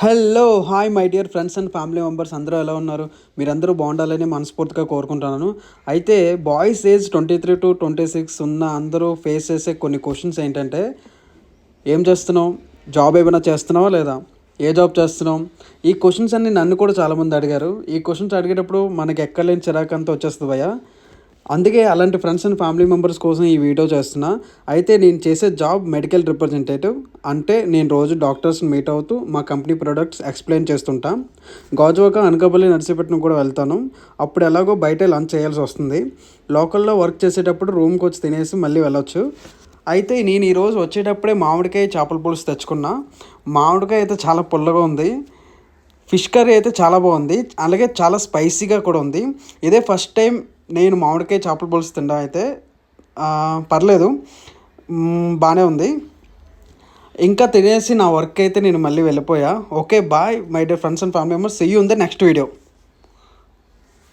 Hello hi my dear friends and family members అందరూ ఎలా ఉన్నారు? మీరందరూ బాగుండాలని మనస్ఫూర్తిగా కోరుకుంటున్నాను. అయితే బాయ్స్ ఏజ్ 23 to 26 ఉన్న అందరూ ఫేస్ చేసే కొన్ని క్వశ్చన్స్ ఏంటంటే, ఏం చేస్తున్నావు, జాబ్ ఏమైనా చేస్తున్నావా లేదా, ఏ జాబ్ చేస్తున్నావు? ఈ క్వశ్చన్స్ అన్నీ నన్ను కూడా చాలామంది అడిగారు. ఈ క్వశ్చన్స్ అడిగేటప్పుడు మనకి ఎక్కలేని చిరాకు అంతా వచ్చేస్తుంది భయ్యా. అందుకే అలాంటి ఫ్రెండ్స్ అండ్ ఫ్యామిలీ మెంబర్స్ కోసం ఈ వీడియో చేస్తున్నా. అయితే నేను చేసే జాబ్ మెడికల్ రిప్రజెంటేటివ్. అంటే నేను రోజు డాక్టర్స్ని మీట్ అవుతూ మా కంపెనీ ప్రొడక్ట్స్ ఎక్స్ప్లెయిన్ చేస్తుంటా. గాజువాక, అనకాపల్లి, నర్సీపట్నం కూడా వెళ్తాను. అప్పుడు ఎలాగో బయటే లంచ్ చేయాల్సి వస్తుంది. లోకల్లో వర్క్ చేసేటప్పుడు రూమ్కి వచ్చి తినేసి మళ్ళీ వెళ్ళొచ్చు. అయితే నేను ఈరోజు వచ్చేటప్పుడే మామిడికాయ చేపల పులుసు తెచ్చుకున్నా. మామిడికాయ అయితే చాలా పుల్లగా ఉంది. ఫిష్ కర్రీ అయితే చాలా బాగుంది, అలాగే చాలా స్పైసీగా కూడా ఉంది. ఇదే ఫస్ట్ టైం నేను మామిడికాయ చేపల పులుసు తినడం. అయితే పర్లేదు, బాగానే ఉంది. ఇంకా తినేసి నా వర్క్ అయితే నేను మళ్ళీ వెళ్ళిపోయా. Okay bye my dear friends and family members, see you in the next video.